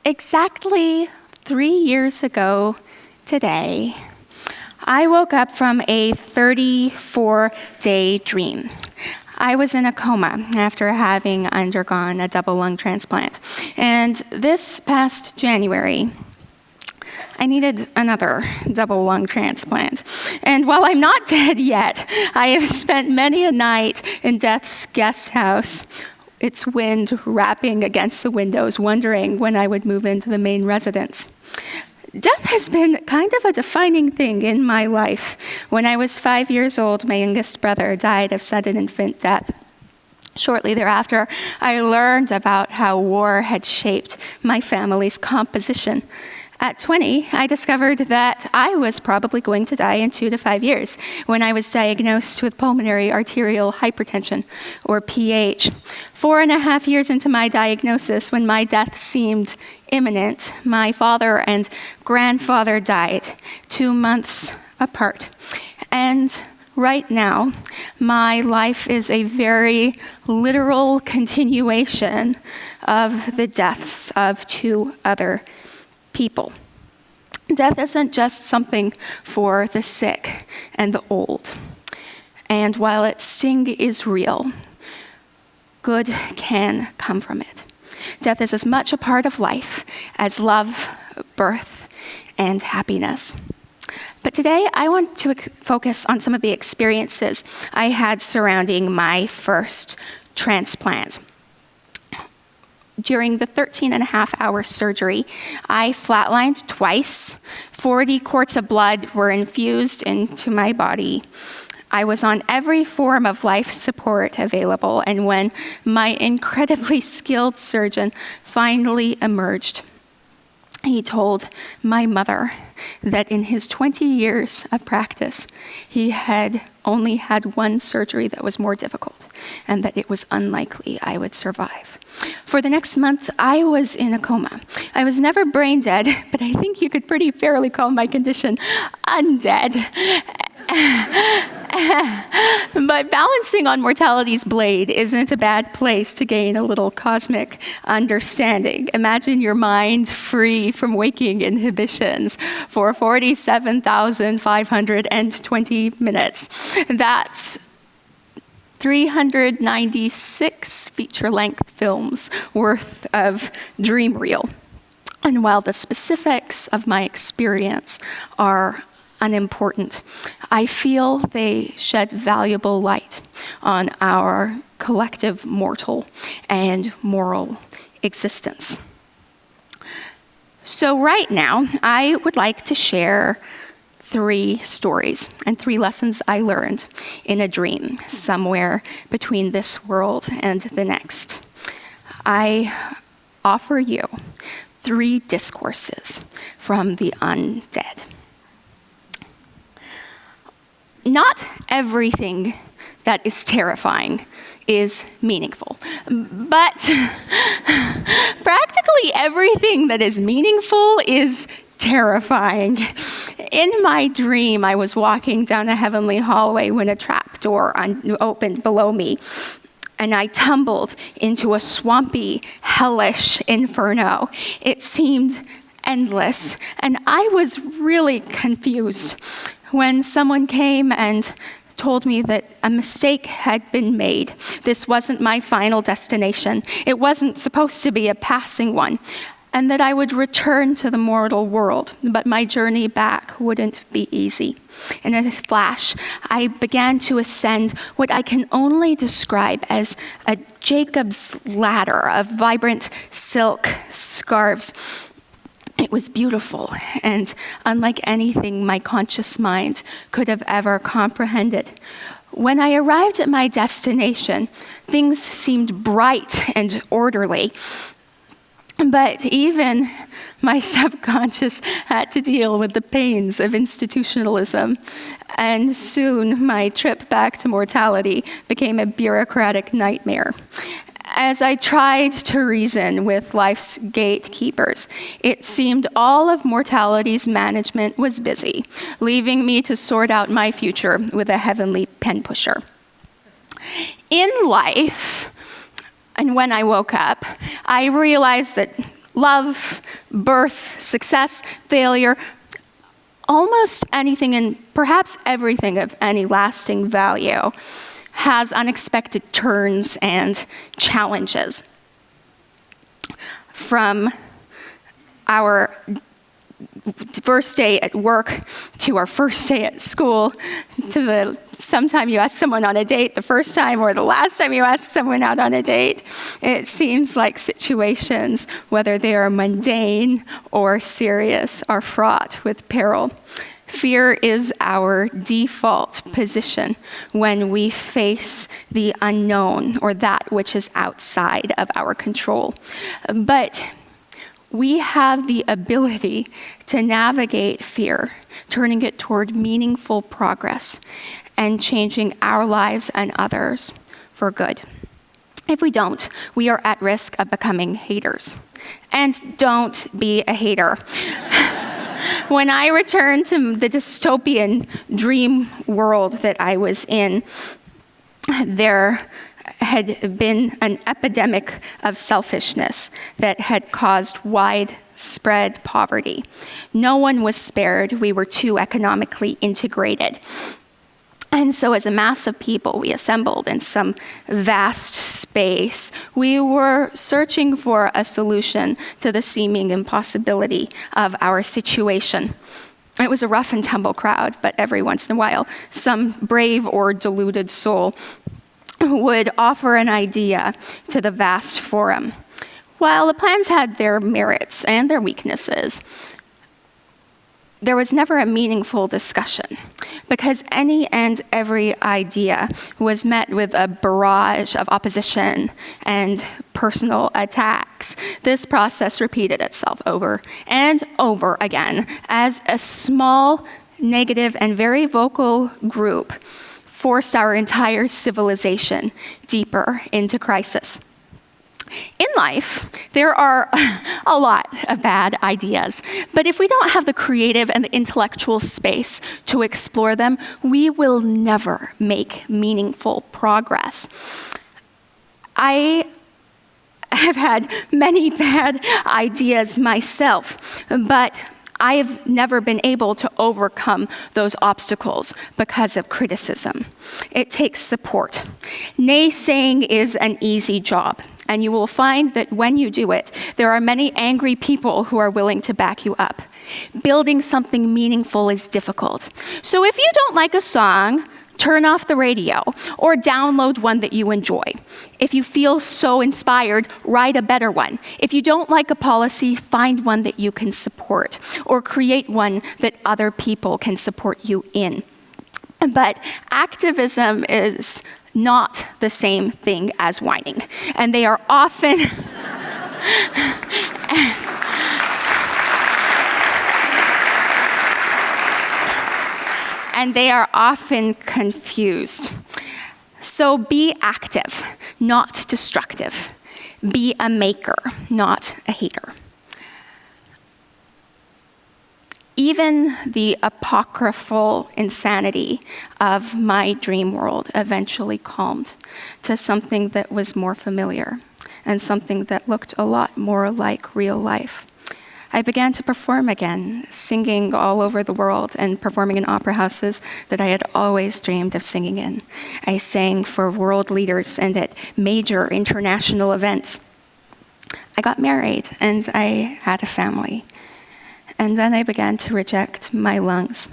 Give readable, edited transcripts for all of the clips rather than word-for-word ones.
Exactly 3 years ago today, I woke up from a 34-day dream. I was in a coma after having undergone a double lung transplant. And this past January, I needed another double lung transplant. And while I'm not dead yet, I have spent many a night in death's guest house, its wind rapping against the windows, wondering when I would move into the main residence. Death has been kind of a defining thing in my life. When I was 5 years old, my youngest brother died of sudden infant death. Shortly thereafter, I learned about how war had shaped my family's composition. At 20, I discovered that I was probably going to die in 2 to 5 years when I was diagnosed with pulmonary arterial hypertension, or PH. 4.5 years into my diagnosis, when my death seemed imminent, my father and grandfather died 2 months apart. And right now, my life is a very literal continuation of the deaths of 2 other people. Death isn't just something for the sick and the old. And while its sting is real, good can come from it. Death is as much a part of life as love, birth, and happiness. But today, I want to focus on some of the experiences I had surrounding my first transplant. During the 13.5-hour surgery, I flatlined twice. 40 quarts of blood were infused into my body. I was on every form of life support available, and when my incredibly skilled surgeon finally emerged, he told my mother that in his 20 years of practice, he had only had 1 surgery that was more difficult, and that it was unlikely I would survive. For the next month, I was in a coma. I was never brain dead, but I think you could pretty fairly call my condition undead. But balancing on mortality's blade isn't a bad place to gain a little cosmic understanding. Imagine your mind free from waking inhibitions for 47,520 minutes. That's 396 feature-length films worth of dream reel. And while the specifics of my experience are unimportant, I feel they shed valuable light on our collective mortal and moral existence. So right now, I would like to share 3 stories and 3 lessons I learned in a dream somewhere between this world and the next. I offer you 3 discourses from the undead. Not everything that is terrifying is meaningful, but practically everything that is meaningful is terrifying. In my dream, I was walking down a heavenly hallway when a trapdoor opened below me, and I tumbled into a swampy, hellish inferno. It seemed endless, and I was really confused when someone came and told me that a mistake had been made. This wasn't my final destination. It wasn't supposed to be a passing one, and that I would return to the mortal world, but my journey back wouldn't be easy. In a flash, I began to ascend what I can only describe as a Jacob's ladder of vibrant silk scarves. It was beautiful and unlike anything my conscious mind could have ever comprehended. When I arrived at my destination, things seemed bright and orderly. But even my subconscious had to deal with the pains of institutionalism. And soon my trip back to mortality became a bureaucratic nightmare. As I tried to reason with life's gatekeepers, it seemed all of mortality's management was busy, leaving me to sort out my future with a heavenly pen pusher. In life, and when I woke up, I realized that love, birth, success, failure, almost anything and perhaps everything of any lasting value has unexpected turns and challenges. From our first day at work to our first day at school to the sometime you ask someone on a date the first time or the last time you ask someone out on a date, it seems like situations, whether they are mundane or serious, are fraught with peril. Fear is our default position when we face the unknown or that which is outside of our control. But we have the ability to navigate fear, turning it toward meaningful progress and changing our lives and others for good. If we don't, we are at risk of becoming haters. And don't be a hater. When I returned to the dystopian dream world that I was in, there had been an epidemic of selfishness that had caused widespread poverty. No one was spared. We were too economically integrated. And so as a mass of people, we assembled in some vast space. We were searching for a solution to the seeming impossibility of our situation. It was a rough and tumble crowd, but every once in a while, some brave or deluded soul would offer an idea to the vast forum. While the plans had their merits and their weaknesses, there was never a meaningful discussion because any and every idea was met with a barrage of opposition and personal attacks. This process repeated itself over and over again as a small, negative, and very vocal group forced our entire civilization deeper into crisis. In life, there are a lot of bad ideas, but if we don't have the creative and the intellectual space to explore them, we will never make meaningful progress. I have had many bad ideas myself, but I have never been able to overcome those obstacles because of criticism. It takes support. Naysaying is an easy job, and you will find that when you do it, there are many angry people who are willing to back you up. Building something meaningful is difficult. So if you don't like a song, turn off the radio or download one that you enjoy. If you feel so inspired, write a better one. If you don't like a policy, find one that you can support or create one that other people can support you in. But activism is not the same thing as whining, and they are often and they are often confused. So be active, not destructive. Be a maker, not a hater. Even the apocryphal insanity of my dream world eventually calmed to something that was more familiar and something that looked a lot more like real life. I began to perform again, singing all over the world and performing in opera houses that I had always dreamed of singing in. I sang for world leaders and at major international events. I got married and I had a family. And then I began to reject my lungs.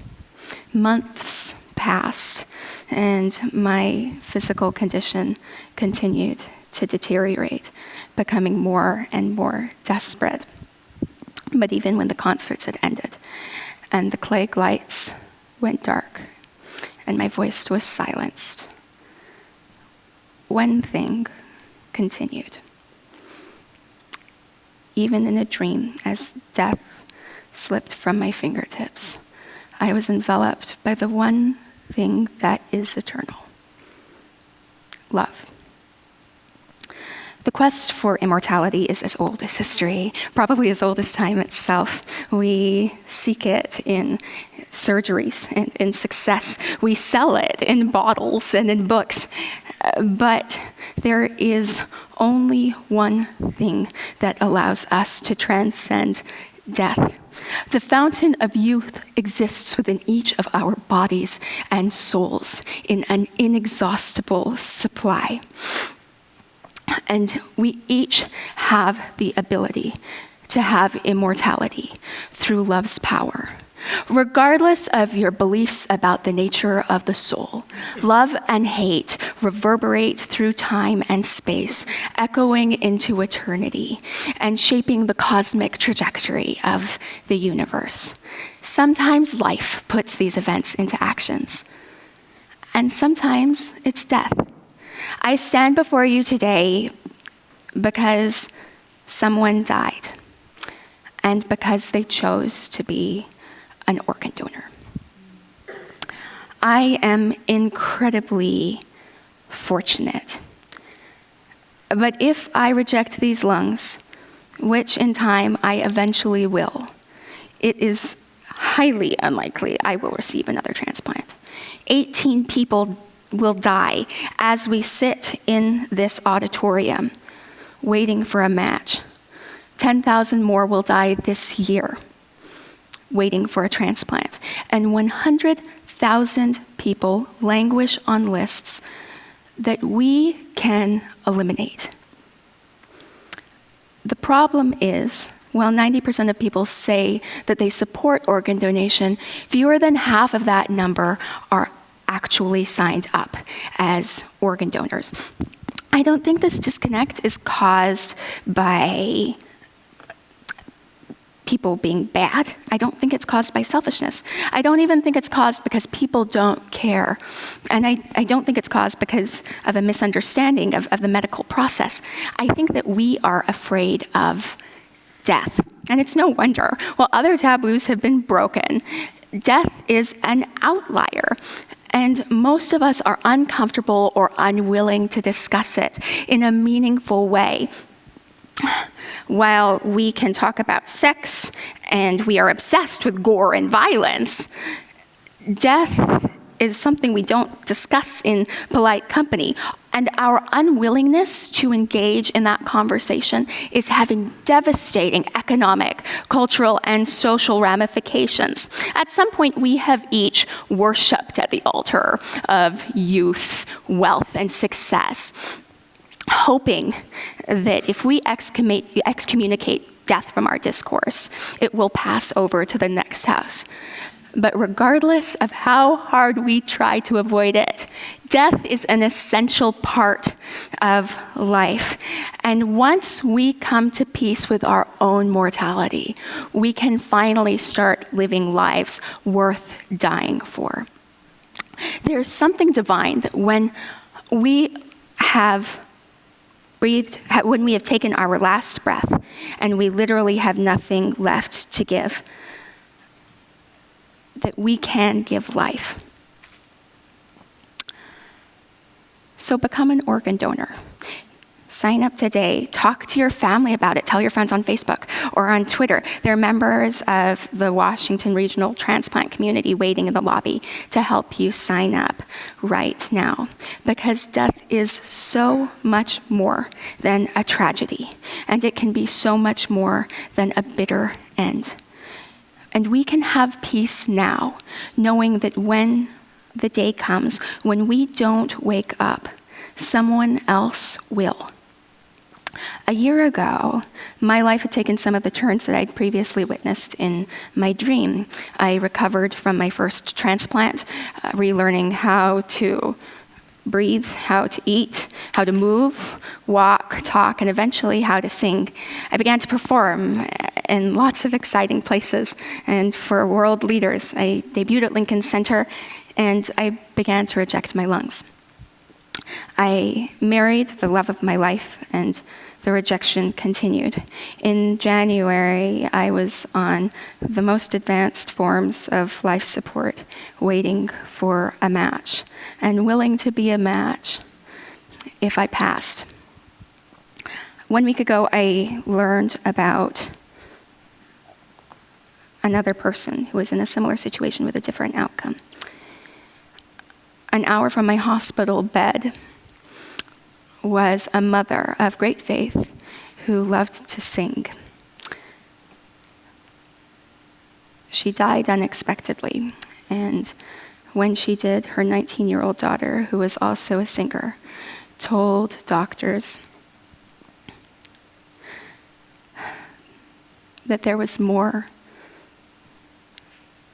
Months passed and my physical condition continued to deteriorate, becoming more and more desperate. But even when the concerts had ended and the Klieg lights went dark and my voice was silenced, one thing continued. Even in a dream, as death slipped from my fingertips, I was enveloped by the one thing that is eternal: love. The quest for immortality is as old as history, probably as old as time itself. We seek it in surgeries and in success. We sell it in bottles and in books. But there is only one thing that allows us to transcend death. The fountain of youth exists within each of our bodies and souls in an inexhaustible supply. And we each have the ability to have immortality through love's power. Regardless of your beliefs about the nature of the soul, love and hate reverberate through time and space, echoing into eternity and shaping the cosmic trajectory of the universe. Sometimes life puts these events into actions, and sometimes it's death. I stand before you today because someone died and because they chose to be an organ donor. I am incredibly fortunate. But if I reject these lungs, which in time I eventually will, it is highly unlikely I will receive another transplant. 18 people will die as we sit in this auditorium waiting for a match. 10,000 more will die this year waiting for a transplant. And 100,000 people languish on lists that we can eliminate. The problem is, while 90% of people say that they support organ donation, fewer than half of that number are actually signed up as organ donors. I don't think this disconnect is caused by people being bad. I don't think it's caused by selfishness. I don't even think it's caused because people don't care. And I don't think it's caused because of a misunderstanding of the medical process. I think that we are afraid of death. And it's no wonder. While other taboos have been broken, death is an outlier. And most of us are uncomfortable or unwilling to discuss it in a meaningful way. While we can talk about sex and we are obsessed with gore and violence, death is something we don't discuss in polite company. And our unwillingness to engage in that conversation is having devastating economic, cultural, and social ramifications. At some point, we have each worshipped at the altar of youth, wealth, and success, hoping that if we excommunicate death from our discourse, it will pass over to the next house. But regardless of how hard we try to avoid it, death is an essential part of life. And once we come to peace with our own mortality, we can finally start living lives worth dying for. There's something divine that when we have breathed, when we have taken our last breath and we literally have nothing left to give, that we can give life. So become an organ donor. Sign up today. Talk to your family about it. Tell your friends on Facebook or on Twitter. They're members of the Washington Regional Transplant Community waiting in the lobby to help you sign up right now. Because death is so much more than a tragedy, and it can be so much more than a bitter end. And we can have peace now, knowing that when the day comes, when we don't wake up, someone else will. A year ago, my life had taken some of the turns that I'd previously witnessed in my dream. I recovered from my first transplant, relearning how to breathe, how to eat, how to move, walk, talk, and eventually how to sing. I began to perform in lots of exciting places, and for world leaders. I debuted at Lincoln Center, and I began to reject my lungs. I married the love of my life, and the rejection continued. In January, I was on the most advanced forms of life support, waiting for a match, and willing to be a match if I passed. 1 week ago, I learned about another person who was in a similar situation with a different outcome. An hour from my hospital bed was a mother of great faith who loved to sing. She died unexpectedly, and when she did, her 19-year-old daughter, who was also a singer, told doctors that there was more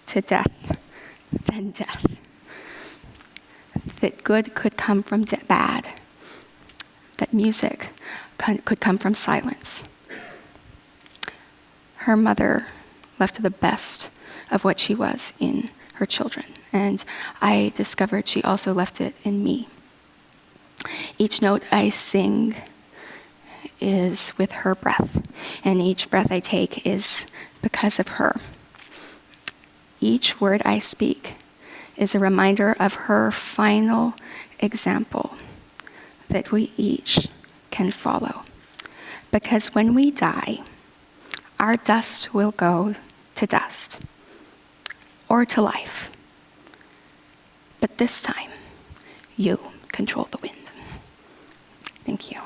to death than death, that good could come from bad, that music could come from silence. Her mother left the best of what she was in her children, and I discovered she also left it in me. Each note I sing is with her breath, and each breath I take is because of her. Each word I speak is a reminder of her final example that we each can follow. Because when we die, our dust will go to dust or to life. But this time, you control the wind. Thank you.